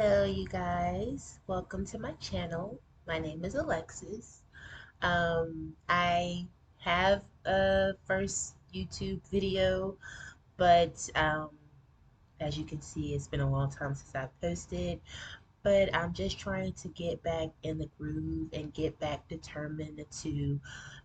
Hello, you guys. Welcome to my channel. My name is Alexis. I have a first YouTube video, but as you can see, it's been a long time since I posted. But I'm just trying to get back in the groove and get back determined to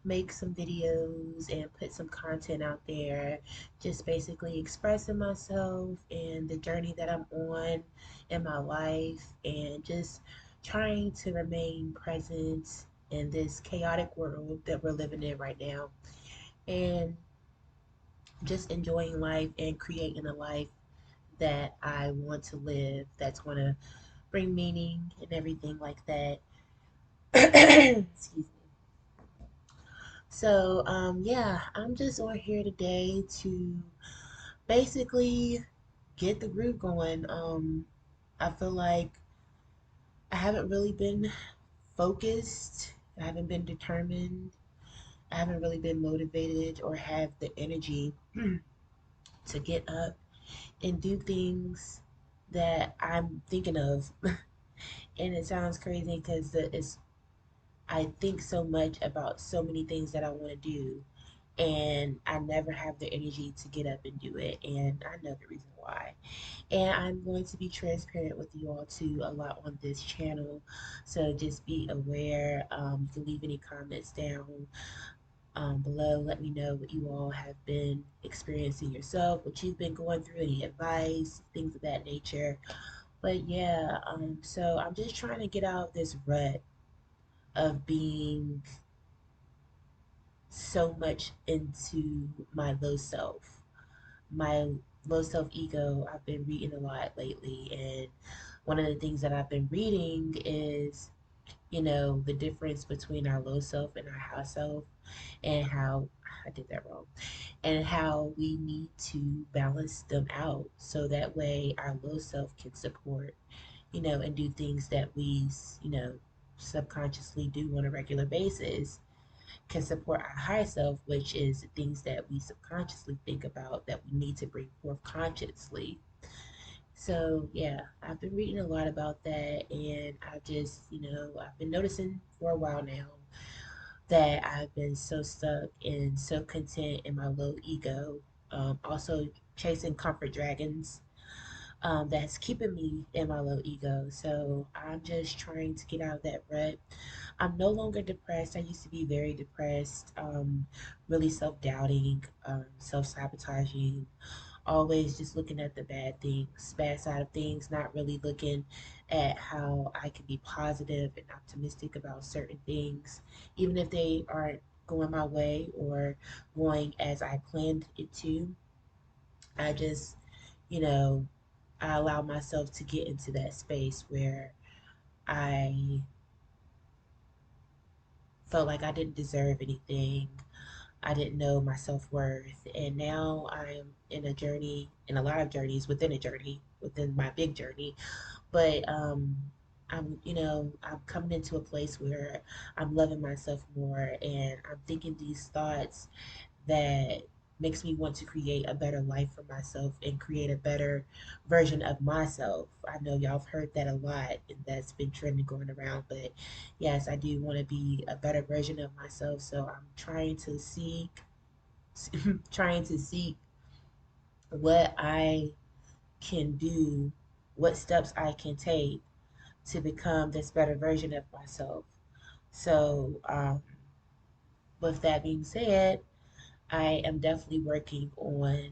make some videos and put some content out there, just basically expressing myself and the journey that I'm on in my life and just trying to remain present in this chaotic world that we're living in right now and just enjoying life and creating a life that I want to live, that's going to bring meaning and everything like that. Excuse me. So, yeah, I'm just on here today to basically get the groove going. I feel like I haven't really been focused, I haven't been determined, I haven't really been motivated or have the energy to get up and do things that I'm thinking of. And it sounds crazy because it's I think so much about so many things that I want to do, and I never have the energy to get up and do it. And I know the reason why. And I'm going to be transparent with you all too a lot on this channel. So just be aware. You can leave any comments down below. Let me know what you all have been experiencing yourself, what you've been going through, any advice, things of that nature. But yeah, so I'm just trying to get out of this rut of being so much into my low self. My low self ego, I've been reading a lot lately, and one of the things that I've been reading is, the difference between our low self and our high self, and how I did that wrong, and how we need to balance them out so that way our low self can support, and do things that we, subconsciously do on a regular basis can support our higher self, which is things that we subconsciously think about that we need to bring forth consciously. So, yeah, I've been reading a lot about that, and I've been noticing for a while now that I've been so stuck and so content in my low ego. Also, chasing comfort dragons, that's keeping me in my low ego. So I'm just trying to get out of that rut. I'm no longer depressed. I used to be very depressed, really self doubting, self sabotaging, always just looking at the bad things, bad side of things, not really looking at how I can be positive and optimistic about certain things, even if they aren't going my way or going as I planned it to. I just, you know, I allow myself to get into that space where I felt like I didn't deserve anything. I didn't know my self worth. And now I'm in a journey, in a lot of journeys within a journey, within my big journey. But I'm coming into a place where I'm loving myself more and I'm thinking these thoughts that makes me want to create a better life for myself and create a better version of myself. I know y'all have heard that a lot and that's been trending going around, but yes, I do want to be a better version of myself. So I'm trying to seek trying to seek what I can do, what steps I can take to become this better version of myself. So, with that being said, I am definitely working on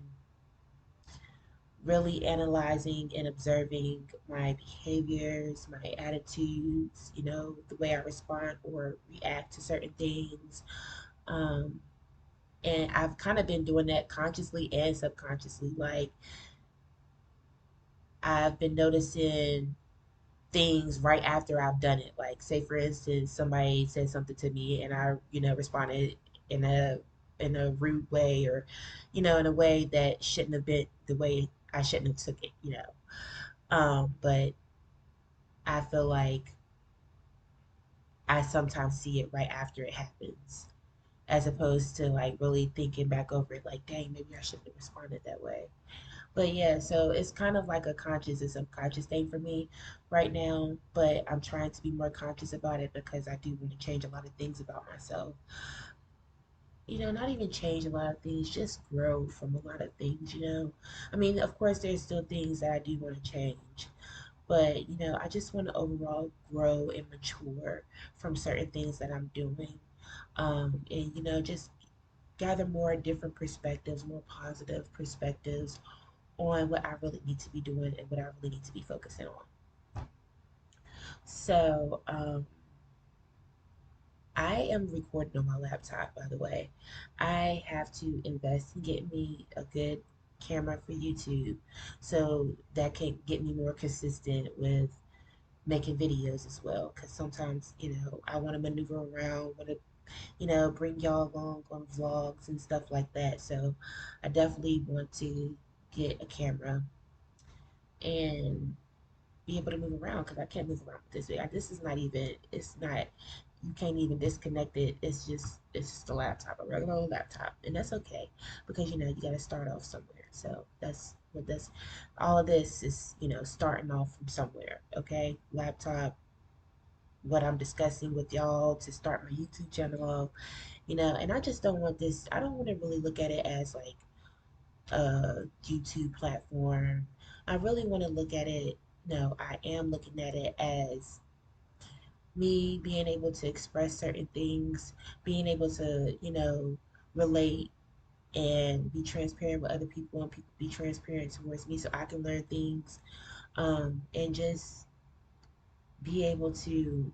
really analyzing and observing my behaviors, my attitudes, the way I respond or react to certain things. Um, and I've kind of been doing that consciously and subconsciously. Like, I've been noticing things right after I've done it. Like, say for instance, somebody said something to me and I, responded in a rude way or, in a way that shouldn't have been the way I shouldn't have took it. But I feel like I sometimes see it right after it happens, as opposed to like really thinking back over it, like, dang, maybe I shouldn't have responded that way. But yeah, so it's kind of like a conscious and subconscious thing for me right now. But I'm trying to be more conscious about it because I do want to change a lot of things about myself. Not even change a lot of things, just grow from a lot of things. I mean, of course, there's still things that I do want to change, but I just want to overall grow and mature from certain things that I'm doing. And just gather more different perspectives, more positive perspectives on what I really need to be doing and what I really need to be focusing on. So, I am recording on my laptop, by the way. I have to invest in getting me a good camera for YouTube so that can get me more consistent with making videos as well. Because sometimes, I want to maneuver around, want to, bring y'all along on vlogs and stuff like that. So I definitely want to get a camera and be able to move around because I can't move around with this big. This is not even. It's not. You can't even disconnect it. It's just a laptop, a regular old laptop, and that's okay because you got to start off somewhere. So that's what this. All of this is starting off from somewhere. Okay, laptop. What I'm discussing with y'all to start my YouTube channel off. And I just don't want this. I don't want to really look at it as like a YouTube platform. I really want to look at it. No, I am looking at it as me being able to express certain things, being able to, relate and be transparent with other people and people be transparent towards me so I can learn things, and just be able to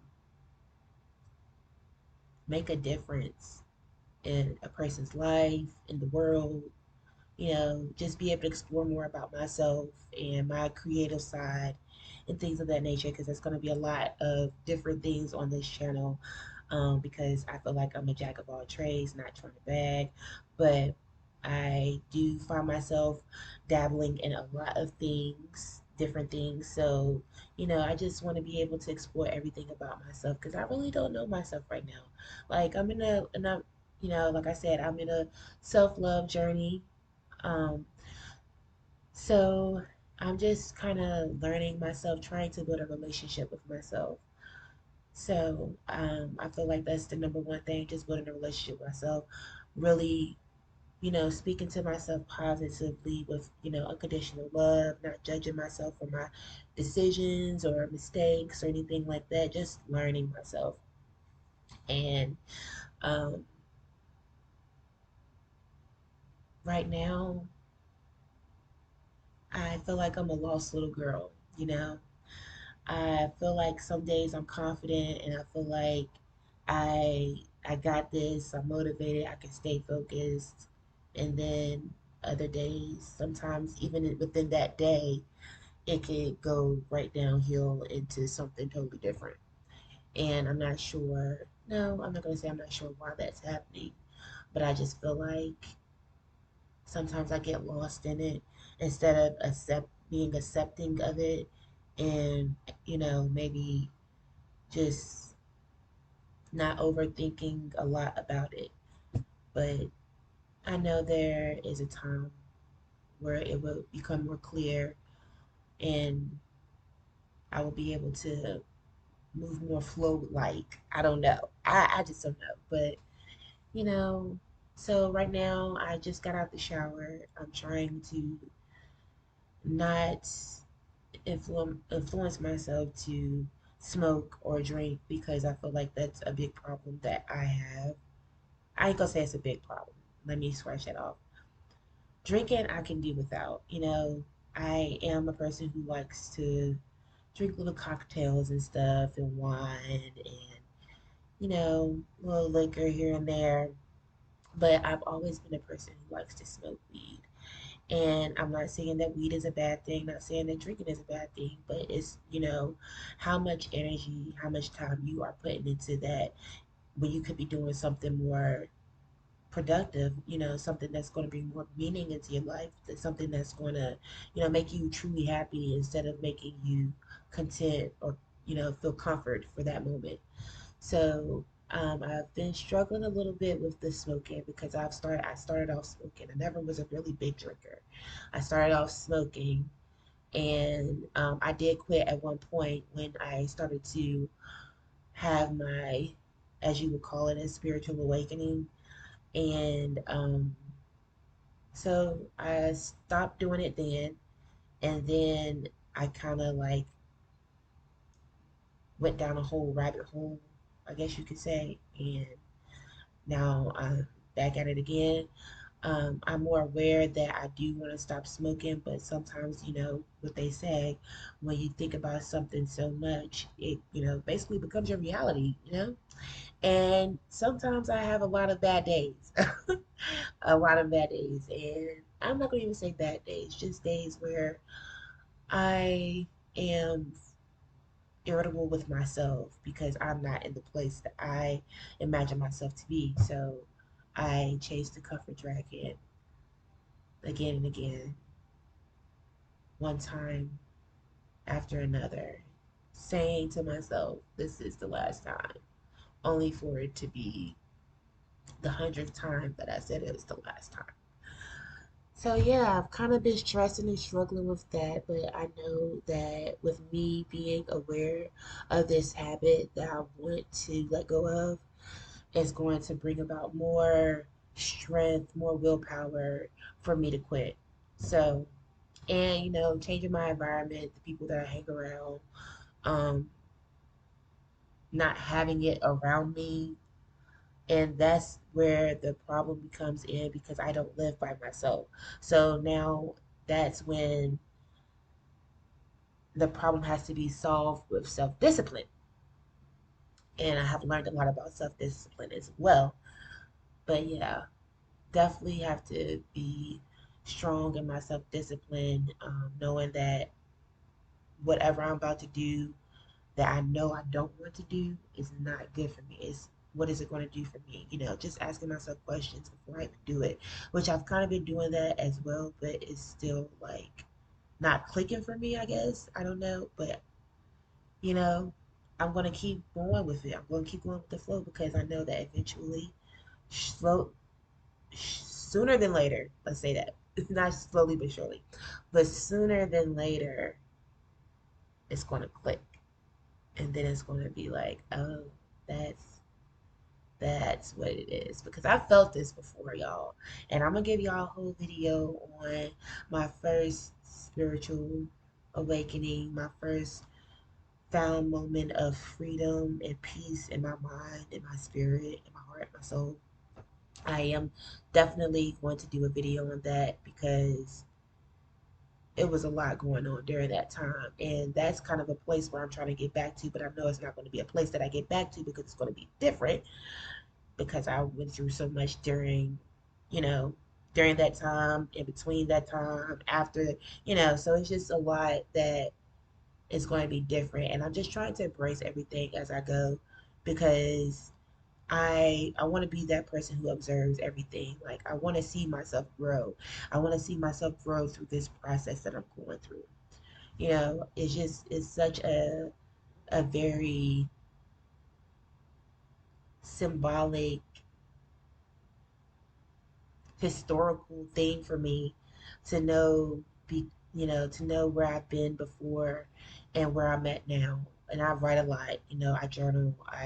make a difference in a person's life, in the world, just be able to explore more about myself and my creative side and things of that nature because there's going to be a lot of different things on this channel, because I feel like I'm a jack of all trades, not trying to bag, but I do find myself dabbling in a lot of things, different things. So, I just want to be able to explore everything about myself because I really don't know myself right now. Like, like I said, I'm in a self love journey. Um, so I'm just kind of learning myself, trying to build a relationship with myself. So I feel like that's the number one thing, just building a relationship with myself. Really, speaking to myself positively with, unconditional love, not judging myself for my decisions or mistakes or anything like that, just learning myself. And um, right now, I feel like I'm a lost little girl. I feel like some days I'm confident and I feel like I got this, I'm motivated, I can stay focused. And then other days, sometimes even within that day, it could go right downhill into something totally different. And I'm not sure, no, I'm not going to say I'm not sure why that's happening, but I just feel like sometimes I get lost in it instead of being accepting of it and maybe just not overthinking a lot about it. But I know there is a time where it will become more clear and I will be able to move more flow like. I don't know. I just don't know. But you know, so right now I just got out the shower. I'm trying to not influence myself to smoke or drink because I feel like that's a big problem that I have. I ain't gonna say it's a big problem. Let me scratch that off. Drinking, I can do without. I am a person who likes to drink little cocktails and stuff and wine and, little liquor here and there. But I've always been a person who likes to smoke weed. And I'm not saying that weed is a bad thing, not saying that drinking is a bad thing, but it's, how much energy, how much time you are putting into that when you could be doing something more productive, something that's going to bring more meaning into your life, that's something that's going to, make you truly happy instead of making you content or, feel comfort for that moment. So, I've been struggling a little bit with the smoking because I started off smoking. I never was a really big drinker. I started off smoking, and I did quit at one point when I started to have my, as you would call it, a spiritual awakening. And so I stopped doing it then, and then I kind of like went down a whole rabbit hole, I guess you could say, and now I'm back at it again. I'm more aware that I do want to stop smoking, but sometimes, what they say, when you think about something so much, it, basically becomes your reality. And sometimes I have a lot of bad days, a lot of bad days. And I'm not going to even say bad days, just days where I am irritable with myself because I'm not in the place that I imagine myself to be. So I chase the comfort dragon again and again, one time after another, saying to myself, this is the last time, only for it to be the 100th time that I said it was the last time. So yeah, I've kind of been stressing and struggling with that, but I know that with me being aware of this habit that I want to let go of is going to bring about more strength, more willpower for me to quit. So, and changing my environment, the people that I hang around, um, not having it around me, and that's where the problem becomes in because I don't live by myself. So now that's when the problem has to be solved with self-discipline. And I have learned a lot about self-discipline as well. But yeah, definitely have to be strong in my self-discipline, knowing that whatever I'm about to do that I know I don't want to do is not good for me. It's what is it going to do for me? Just asking myself questions before I even do it, which I've kind of been doing that as well, but it's still like not clicking for me, I guess. I don't know, but you know, I'm going to keep going with it. I'm going to keep going with the flow because I know that eventually, slow, sooner than later, let's say that, not slowly but surely, but sooner than later, it's going to click. And then it's going to be like, oh, that's that's what it is because I felt this before, y'all. And I'm gonna give y'all a whole video on my first spiritual awakening, my first found moment of freedom and peace in my mind, in my spirit, in my heart, my soul. I am definitely going to do a video on that because it was a lot going on during that time. And that's kind of a place where I'm trying to get back to, but I know it's not going to be a place that I get back to because it's going to be different because I went through so much you know, during that time, in between that time, after, so it's just a lot that is going to be different. And I'm just trying to embrace everything as I go because I want to be that person who observes everything. Like I want to see myself grow. I want to see myself grow through this process that I'm going through. It's such a very symbolic historical thing for me to know to know where I've been before and where I'm at now. And I write a lot, I journal, what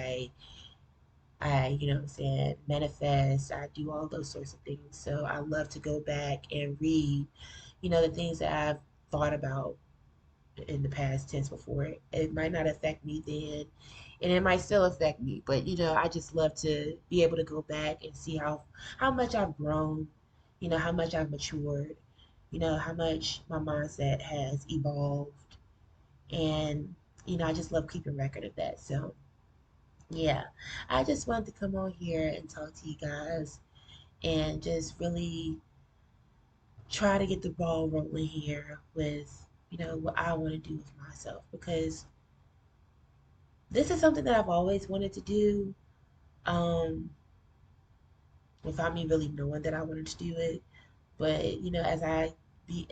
I'm saying, manifest, I do all those sorts of things. So I love to go back and read, the things that I've thought about in the past tense before. It might not affect me then, and it might still affect me, but I just love to be able to go back and see how much I've grown, how much I've matured, how much my mindset has evolved, and I just love keeping record of that. So yeah, I just wanted to come on here and talk to you guys and just really try to get the ball rolling here with what I want to do with myself because this is something that I've always wanted to do, um, without me really knowing that I wanted to do it. But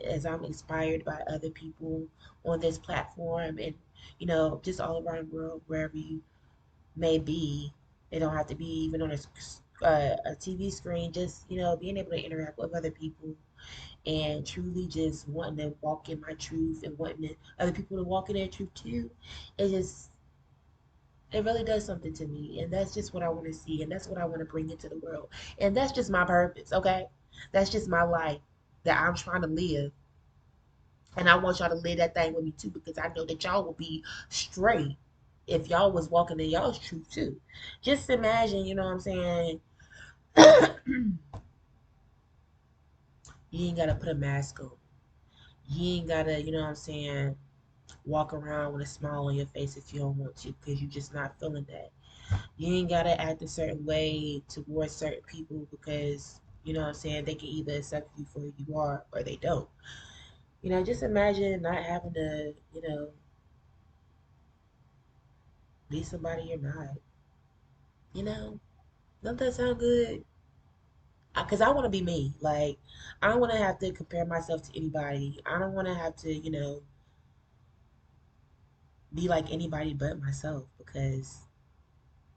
as I'm inspired by other people on this platform and just all around the world, wherever you may be, It don't have to be even on a TV screen. Just being able to interact with other people and truly just wanting to walk in my truth and wanting other people to walk in their truth too. It just it really does something to me, and that's just what I want to see, and that's what I want to bring into the world, and that's just my purpose. Okay, that's just my life that I'm trying to live, and I want y'all to live that thing with me too, because I know that y'all will be straight if y'all was walking in y'all's truth too. Just imagine, you know what I'm saying? You ain't gotta put a mask on. You ain't gotta, you know what I'm saying, walk around with a smile on your face if you don't want to, because you're just not feeling that. You ain't gotta act a certain way towards certain people because, you know what I'm saying, they can either accept you for who you are or they don't. Just imagine not having to, be somebody you're not. You know, don't that sound good? Because I want to be me. Like, I don't want to have to compare myself to anybody. I don't want to have to, be like anybody but myself because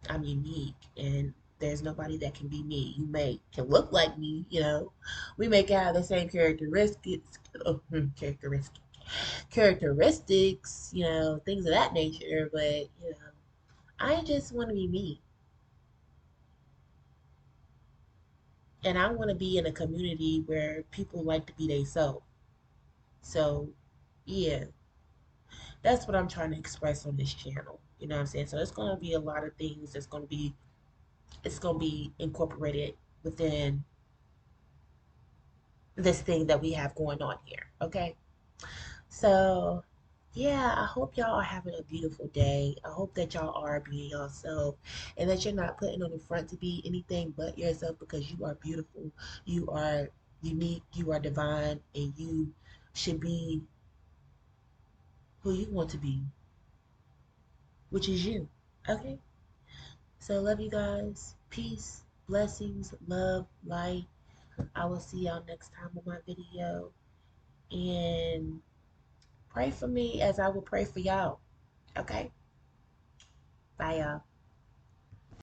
I'm unique and there's nobody that can be me. You can look like me. We may have the same characteristics, characteristics, things of that nature, but I just want to be me. And I want to be in a community where people like to be themselves. So, yeah, that's what I'm trying to express on this channel. You know what I'm saying? So it's going to be a lot of things it's going to be incorporated within this thing that we have going on here. Okay. So, yeah, I hope y'all are having a beautiful day. I hope that y'all are being yourself and that you're not putting on the front to be anything but yourself because you are beautiful, you are unique, you are divine, and you should be who you want to be, which is you. Okay? So, love you guys. Peace, blessings, love, light. I will see y'all next time on my video. And pray for me as I will pray for y'all. Okay? Bye, y'all.